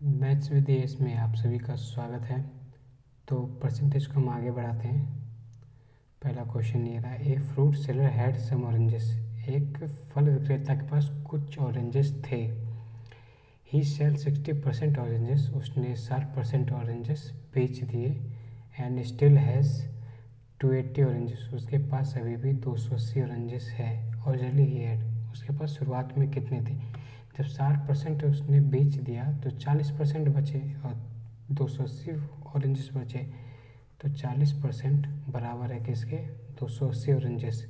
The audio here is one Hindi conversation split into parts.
मैथ्स विद एस में आप सभी का स्वागत है। तो परसेंटेज को हम आगे बढ़ाते हैं। पहला क्वेश्चन ये रहा, a fruit seller had some oranges. एक फल विक्रेता के पास कुछ ऑरेंजेस थे। ही सेल 60% ऑरेंजेस, उसने 60% ऑरेंजेस बेच दिए। एंड स्टिल हैज़ 280 ऑरेंजेस, उसके पास अभी भी 280 ऑरेंजेस है। ओरिजिनली ही हैड, उसके पास शुरुआत में कितने थे। जब 60% उसने बेच दिया तो 40% बचे और 280 ऑरेंजेस बचे, तो 40% बराबर है किसके, 280 ऑरेंजेस।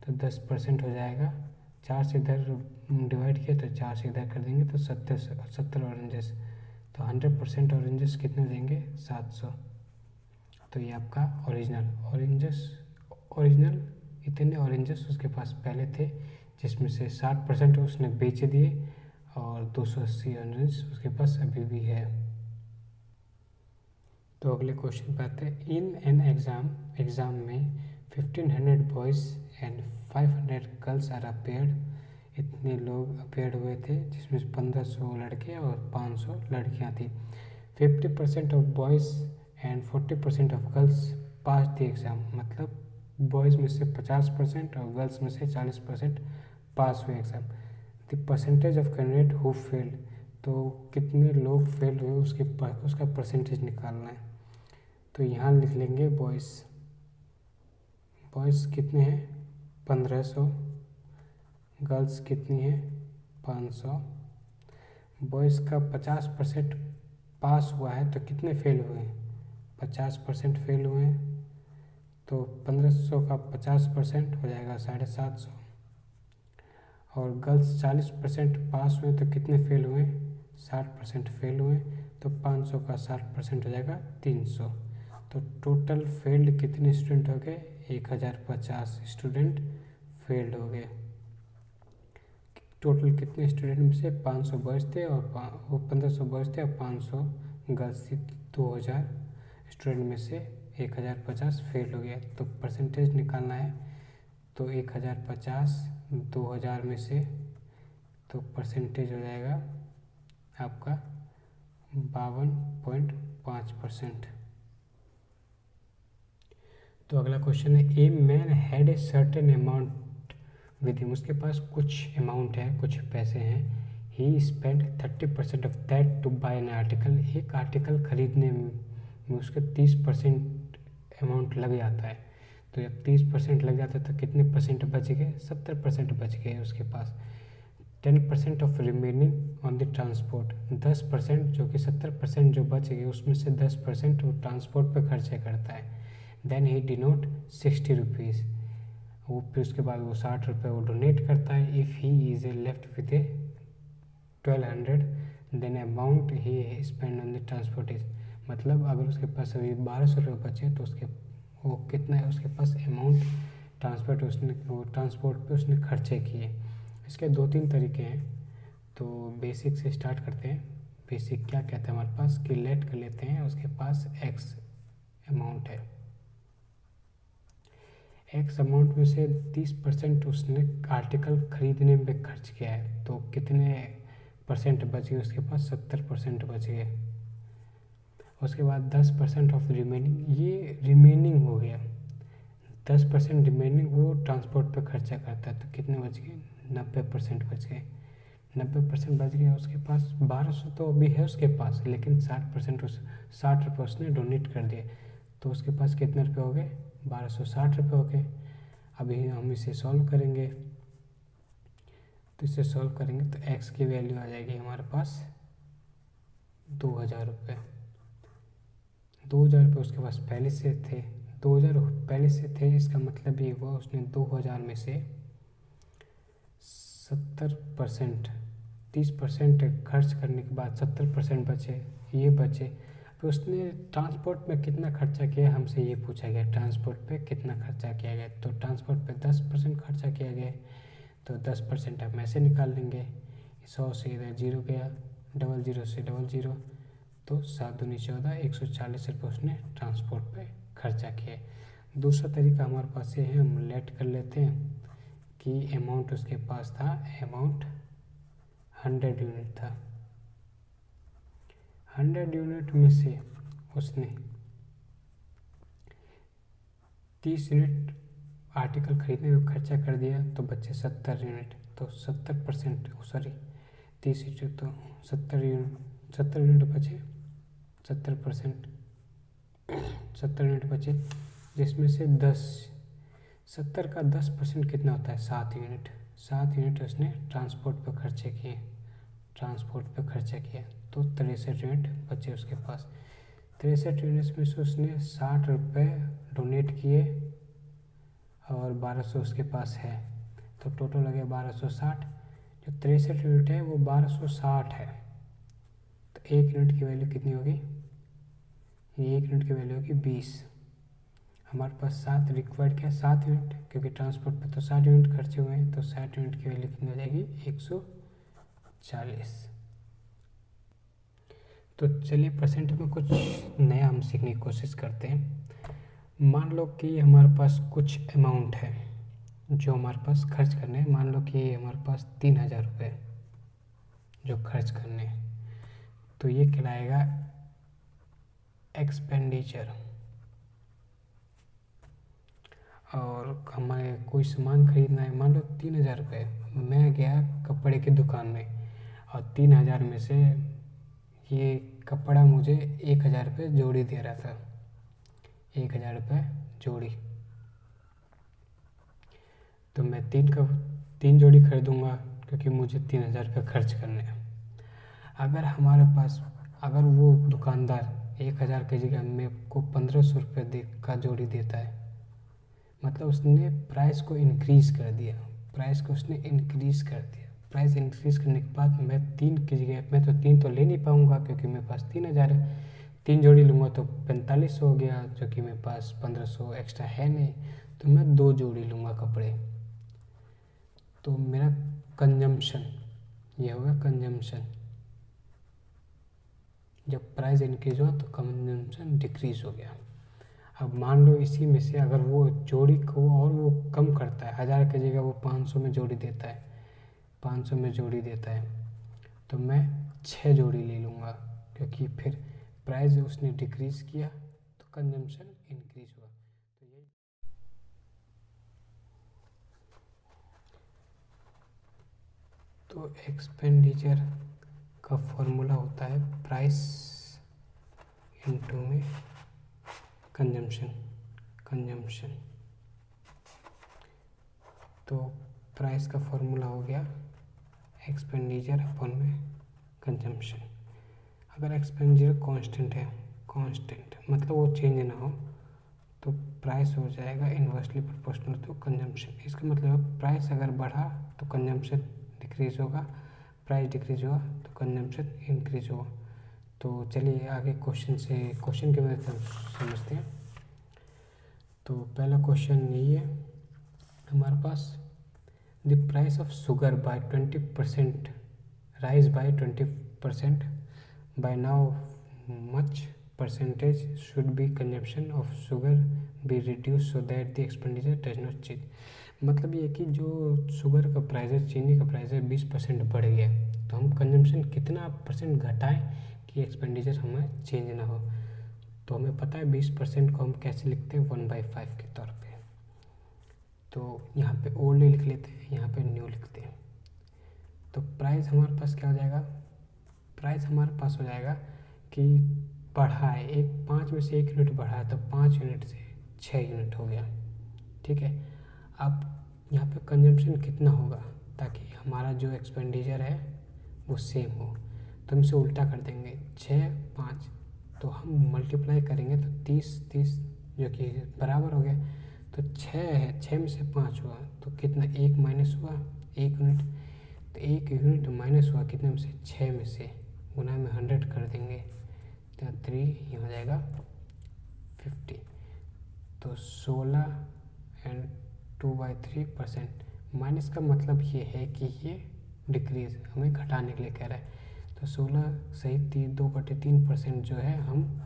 तो 10% हो जाएगा, 4 से इधर डिवाइड किया तो 4 से इधर कर देंगे तो 70 ऑरेंजेस। तो 100% ऑरेंजेस कितने देंगे, 700। तो ये आपका ओरिजिनल इतने ऑरेंजेस उसके पास पहले थे, जिसमें से 60% उसने बेच दिए और 280 ऑरेंजेस उसके पास अभी भी है। तो अगले क्वेश्चन पे आते हैं। इन एन एग्ज़ाम में 1500 boys and 500 girls are appeared. इतने लोग अपेयर्ड हुए थे, जिसमें 1500 लड़के और 500 लड़कियां थी। 50% of boys and 40% of girls pass the exam. मतलब बॉयज़ में से 50% और गर्ल्स में से 40% पास हुए exam. The percentage of candidate who failed, तो कितने लोग फेल हुए उसका परसेंटेज निकालना है। तो यहाँ लिख लेंगे बॉयज़ कितने हैं, 1500। गर्ल्स कितनी हैं, 500। बॉयज़ का 50% पास हुआ है तो कितने फेल हुए हैं, 50% फेल हुए हैं। तो 1500 का 50% हो जाएगा 750। और गर्ल्स 40% पास हुए तो कितने फेल हुए, 60% फेल हुए। तो 500 का 60% हो जाएगा 300। तो टोटल फेल्ड कितने स्टूडेंट हो गए, 1050 स्टूडेंट फेल्ड हो गए। टोटल कितने स्टूडेंट में से 500 बॉयज़ थे और 1500 बॉयज़ थे और 500 गर्ल्स थी। 2000 स्टूडेंट में से 1050 फेल हो गया। तो परसेंटेज निकालना है। तो 1050 2000 में से, तो परसेंटेज हो जाएगा आपका 52.5%। तो अगला क्वेश्चन है, a man had a certain amount with him. उसके पास कुछ अमाउंट है, कुछ पैसे हैं। He spend 30% of that to buy an article. एक आर्टिकल खरीदने में उसके 30% अमाउंट लग जाता है। तो जब 30% लग जाता है तो कितने परसेंट बच गए, 70% बच गए उसके पास। 10% of remaining on the transport, 10% जो कि 70% जो बच गए उसमें से 10% वो ट्रांसपोर्ट पे खर्चे करता है। देन ही डिनोट 60 रुपीज़, वो फिर उसके बाद वो 60 रुपये वो डोनेट करता है। If he is a left with a 1200 then amount he spend on the transport is, मतलब अगर उसके पास अभी 1200 रुपये बचे तो उसके वो कितना है उसके पास अमाउंट ट्रांसपोर्ट पे उसने खर्चे किए। इसके 2-3 तरीके हैं। तो बेसिक से स्टार्ट करते हैं। बेसिक क्या कहते हैं हमारे पास कि लेट कर लेते हैं, उसके पास एक्स अमाउंट है। एक्स अमाउंट में से 30% उसने आर्टिकल खरीदने में खर्च किया है, तो कितने परसेंट बच गए उसके पास, 70% बच गए। उसके बाद 10% ऑफ रिमेनिंग, ये रिमेनिंग हो गया। 10% रिमेनिंग वो ट्रांसपोर्ट पे खर्चा करता है, तो कितने बच गए, 90% बच गए। 90% बच गया। उसके पास 1200 तो अभी है उसके पास, लेकिन 60 रुपये उसने डोनेट कर दिए, तो उसके पास कितने रुपये हो गए, 1260 रुपये हो गए। अभी हम इसे सॉल्व करेंगे, तो इसे सॉल्व करेंगे तो एक्स की वैल्यू आ जाएगी हमारे पास 2000 रुपये। 2000 रुपये उसके पास पहले से थे, 2000 पहले से थे, इसका मतलब ये हुआ उसने 2000 में से 70%, 30% खर्च करने के बाद 70% बचे, ये बचे। फिर उसने ट्रांसपोर्ट में कितना खर्चा किया, हमसे ये पूछा गया ट्रांसपोर्ट पे कितना खर्चा किया गया। तो ट्रांसपोर्ट पे 10% खर्चा किया गया, तो 10% हम ऐसे निकाल लेंगे। 100 से इधर 0 गया, 00 से 00, तो 7 दूनी 14, 140 रुपये उसने ट्रांसपोर्ट पे खर्चा किया। दूसरा तरीका हमारे पास ये है, हम लेट कर लेते हैं कि अमाउंट उसके पास था, अमाउंट 100 यूनिट था। 100 यूनिट में से उसने 30 यूनिट आर्टिकल खरीदने में खर्चा कर दिया तो बचे 70 यूनिट। तो 70% सॉरी 30 यूनिट तो 70 यूनिट बचे, 70% 70 यूनिट बचे, जिसमें से 70 का 10% कितना होता है? 7 यूनिट। 7 यूनिट उसने ट्रांसपोर्ट पर खर्चे किए, तो 63 यूनिट बचे उसके पास। 63 यूनिट्स में से उसने 60 रुपये डोनेट किए और 1200 उसके पास है, तो टोटल लगे 1260। जो 63 यूनिट है वो 1260 है, तो 1 यूनिट की वैल्यू कितनी होगी? ये 1 यूनिट की वैल्यू होगी 20। हमारे पास 7 रिक्वायर्ड क्या? 7 यूनिट, क्योंकि ट्रांसपोर्ट पे तो 60 यूनिट खर्चे हुए हैं, तो 60 यूनिट की वैल्यू कितनी हो जाएगी? 140। तो चलिए परसेंट में कुछ नया हम सीखने की कोशिश करते हैं। मान लो कि हमारे पास कुछ अमाउंट है जो हमारे पास खर्च करने हैं। मान लो कि हमारे पास 3000 रुपये जो खर्च करने हैं, तो ये कहलाएगा एक्सपेंडिचर। और हमें कोई सामान खरीदना है, मान लो 3000 रुपये। मैं गया कपड़े की दुकान में और 3000 में से ये कपड़ा मुझे 1000 रुपये जोड़ी दे रहा था, 1000 रुपये जोड़ी। तो मैं 3 जोड़ी खरीदूँगा क्योंकि मुझे 3000 रुपये खर्च करने हैं। अगर हमारे पास, अगर वो दुकानदार 1000 की जगह मेरे को 1500 रुपये का जोड़ी देता है, मतलब उसने प्राइस को इंक्रीज़ कर दिया, प्राइस इंक्रीज़ करने के बाद मैं 3 की जगह, मैं तो 3 तो ले नहीं पाऊँगा क्योंकि मेरे पास 3000 है। 3 जोड़ी लूँगा तो 4500 हो गया, जो कि मेरे पास 1500 एक्स्ट्रा है नहीं, तो मैं 2 जोड़ी लूँगा कपड़े। तो मेरा कंजम्पशन, ये होगा कंजम्पशन। जब प्राइस इंक्रीज हुआ तो कंजम्पशन डिक्रीज हो गया। अब मान लो इसी में से अगर वो जोड़ी को और वो कम करता है, 1000 की जगह वो 500 में जोड़ी देता है, 500 में जोड़ी देता है, तो मैं 6 जोड़ी ले लूँगा क्योंकि फिर प्राइस उसने डिक्रीज़ किया तो कंजम्पशन इंक्रीज हुआ। तो यही तो एक्सपेंडिचर का फॉर्मूला होता है प्राइस इनटू में कंजम्पशन। तो प्राइस का फॉर्मूला हो गया एक्सपेंडिचर अपॉन में कंजम्पशन। अगर एक्सपेंडिचर कांस्टेंट है, कांस्टेंट मतलब वो चेंज ना हो, तो प्राइस हो जाएगा इन्वर्सली प्रोपोर्शनल टू कंजम्पशन। इसका मतलब प्राइस अगर बढ़ा तो कंजम्पशन डिक्रीज होगा, प्राइस डिक्रीज हुआ तो कंजम्पशन इंक्रीज होगा। तो चलिए आगे क्वेश्चन की मदद से समझते हैं। तो पहला क्वेश्चन यही है हमारे पास, the price of sugar by 20% rise by 20%, by how much percentage should be consumption of sugar be reduce so that the expenditure does not change. मतलब ये कि जो शुगर का प्राइस है, चीनी का प्राइस है, 20% बढ़ गया, तो हम कंजम्पशन कितना परसेंट घटाएं कि एक्सपेंडिचर हमें चेंज ना हो। तो हमें पता है 20% को हम कैसे लिखते हैं, 1/5 के तौर पे। तो यहाँ पे ओल्ड लिख लेते हैं, यहाँ पे न्यू लिखते हैं। तो प्राइस हमारे पास क्या हो जाएगा? प्राइस हमारे पास हो जाएगा कि बढ़ा है 5 में से 1 यूनिट बढ़ा है, तो 5 यूनिट से 6 यूनिट हो गया, ठीक है। अब यहाँ पे कंजम्पशन कितना होगा ताकि हमारा जो एक्सपेंडिचर है वो सेम हो, तो हम इसे उल्टा कर देंगे, 6 5, तो हम मल्टीप्लाई करेंगे तो 30 जो कि बराबर हो गया। तो 6 है, 6 में से 5 हुआ तो कितना, 1 माइनस हुआ 1 यूनिट, तो 1 यूनिट माइनस हुआ कितने में से, 6 में से, गुना में 100 कर देंगे तो 3 ये हो जाएगा 50। तो 16 एंड 2/3%। माइनस का मतलब ये है कि ये डिक्रीज हमें घटाने के लिए कह रहा है। तो 16 सही 2/3% जो है हम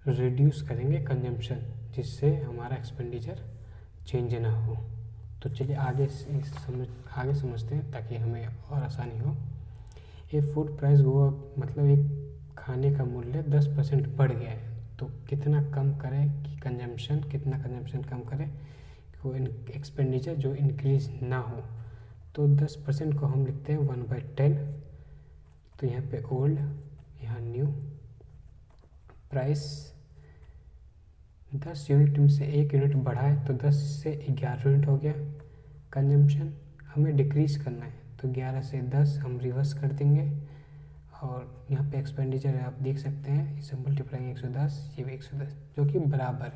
रिड्यूस करेंगे कंजम्पशन, जिससे हमारा एक्सपेंडिचर चेंज ना हो। तो चलिए आगे समझते हैं ताकि हमें और आसानी हो। ए फूड प्राइस गो अप, मतलब एक खाने का मूल्य 10% बढ़ गया है, तो कितना कम करें कि कंजम्पशन, कितना कंजम्पशन कम करें कि वो एक्सपेंडिचर जो इंक्रीज ना हो। तो 10% को हम लिखते हैं 1/10। तो यहाँ पे ओल्ड, यहाँ न्यू, प्राइस 10 यूनिट में से 1 यूनिट बढ़ा है तो 10 से 11 यूनिट हो गया। कंजम्पशन हमें डिक्रीज करना है तो 11 से 10 हम रिवर्स कर देंगे। और यहाँ पे एक्सपेंडिचर आप देख सकते हैं, इसे मल्टीप्लाइंग 110, ये भी 110 जो कि बराबर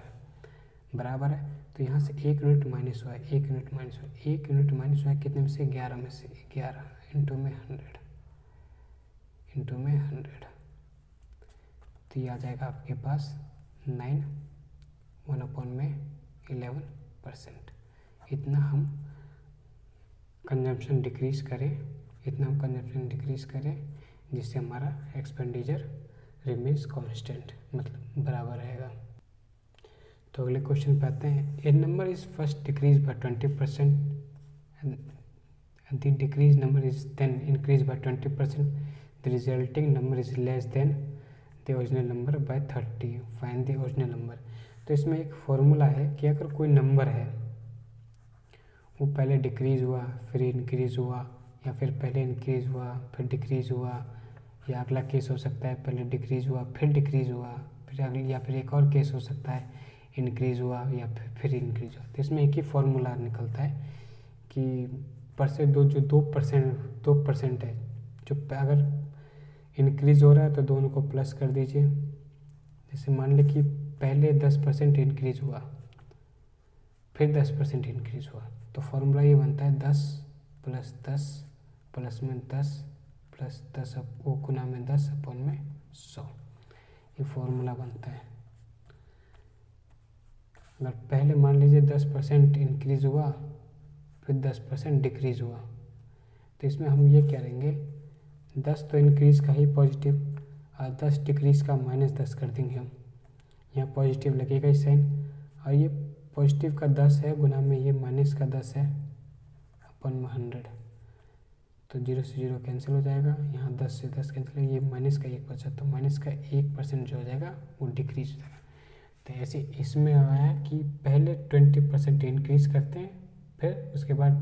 है। तो यहाँ से 1 यूनिट माइनस हुआ है, 1 यूनिट माइनस हुआ है, 1 यूनिट माइनस हुआ है कितने में से? 11 में से। 11 इंटू में 100 तो ये आ जाएगा आपके पास 9, 1/11%। इतना हम कंजम्पशन डिक्रीज करें, जिससे हमारा एक्सपेंडिचर रिमेन्स कांस्टेंट, मतलब बराबर रहेगा। तो अगले क्वेश्चन पे आते हैं। A number is first decrease by 20% and the decreased number is then increased by 20%. The resulting number is less than the original number by 30. Find the original number. तो इसमें एक फॉर्मूला है कि अगर कोई नंबर है वो पहले डिक्रीज़ हुआ फिर इंक्रीज़ हुआ, या फिर पहले इंक्रीज़ हुआ फिर डिक्रीज़ हुआ, या अगला केस हो सकता है पहले डिक्रीज़ हुआ फिर डिक्रीज़ हुआ, फिर अगली, या फिर एक और केस हो सकता है इंक्रीज़ हुआ या फिर इंक्रीज़ हुआ। तो इसमें एक ही फॉर्मूला निकलता है कि जो 2% है, जो अगर इंक्रीज़ हो रहा है तो दोनों को प्लस कर दीजिए। जैसे मान लें कि पहले 10% इंक्रीज़ हुआ फिर 10% इंक्रीज़ हुआ, तो फॉर्मूला ये बनता है 10 + 10 प्लस में 10 प्लस 10 वो गुना में 10 अपॉन में 100, ये फॉर्मूला बनता है। अगर पहले मान लीजिए 10% इंक्रीज़ हुआ फिर 10% डिक्रीज़ हुआ, तो इसमें हम ये करेंगे 10 तो इंक्रीज़ का ही पॉजिटिव और 10 डिक्रीज़ का -10 कर देंगे हम। यहाँ पॉजिटिव लगेगा इस साइन, और ये पॉजिटिव का 10 है गुना में ये माइनस का 10 है अपन में 100, तो 0 से 0 कैंसिल हो जाएगा। यहाँ 10 से 10 कैंसिल, ये माइनस का 1 बचा, तो माइनस का 1% जो हो जाएगा वो डिक्रीज हो जाएगा। तो ऐसे इसमें आया कि पहले 20% इंक्रीज़ करते हैं, फिर उसके बाद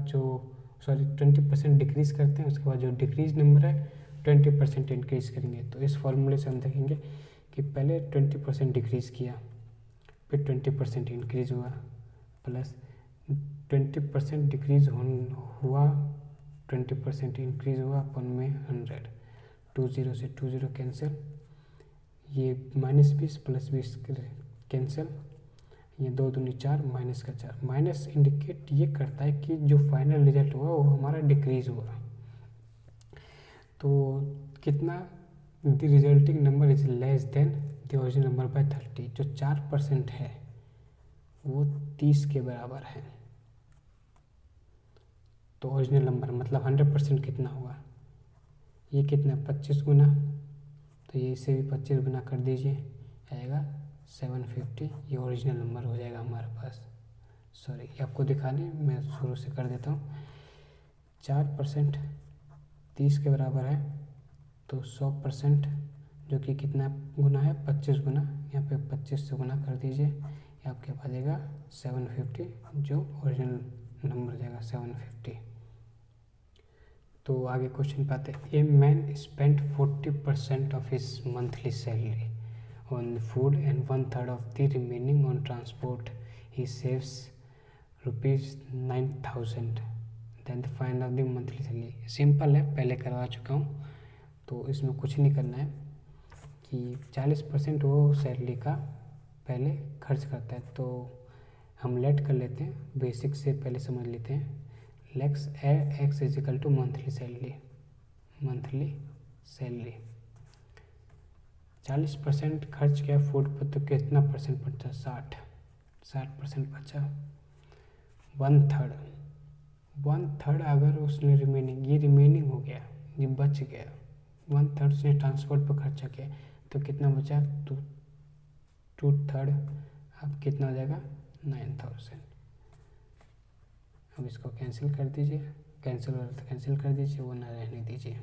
20% डिक्रीज़ करते हैं, उसके बाद जो डिक्रीज नंबर है 20% इंक्रीज़ करेंगे। तो इस फॉर्मूले से हम देखेंगे कि पहले 20% डिक्रीज़ किया फिर 20% इंक्रीज़ हुआ, प्लस 20% डिक्रीज़ हुआ 20% इंक्रीज़ हुआ अपन में 100, 20 से 20 कैंसिल, ये -20 + 20 कैंसिल, ये 2 दूनी 4 माइनस का 4। माइनस इंडिकेट ये करता है कि जो फाइनल रिजल्ट हुआ वो हमारा डिक्रीज़ हुआ। तो कितना? The resulting number is less than the original number by 30। जो 4% है वो 30 के बराबर है। तो ओरिजिनल नंबर मतलब 100% कितना होगा? ये कितना? 25 गुना, तो ये इसे भी 25 गुना कर दीजिए, आएगा 750। ये ओरिजिनल नंबर हो जाएगा हमारे पास। सॉरी, आपको दिखाने मैं शुरू से कर देता हूँ। 4% 30 के बराबर है, तो 100% जो कि कितना गुना है? 25 गुना, यहाँ पे 25 से गुना कर दीजिए, ये आपके पास आएगा 750, जो ओरिजिनल नंबर हो जाएगा 750। तो आगे क्वेश्चन पे आते हैं। A man spend 40% of his monthly salary on food and 1/3 of the remaining on transport. He saves ₹9,000। Then find out the monthly salary. Simple है, पहले करवा चुका हूँ, तो इसमें कुछ नहीं करना है कि 40% वो सैलरी का पहले खर्च करता है। तो हम लेट कर लेते हैं, बेसिक से पहले समझ लेते हैं। Let's x is equal to monthly salary. 40% खर्च किया फूड पर, तो कितना परसेंट बचा? 60% बचा। 1/3 अगर उसने रिमेनिंग हो गया, ये बच गया, 1/3 उसने ट्रांसपोर्ट पर खर्चा किया, तो कितना बचा? 2/3। अब कितना हो जाएगा? 9,000। अब इसको कैंसिल कर दीजिए, कैंसिल हो रहा तो कैंसिल कर दीजिए, वो ना रहने दीजिए।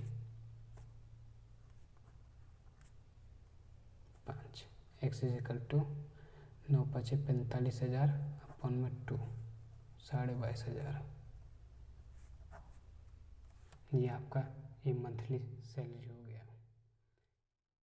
5। X is equal to 9×5 = 45,000 upon में 2 22,500। ये आपका ये मंथली सैलरी होगी।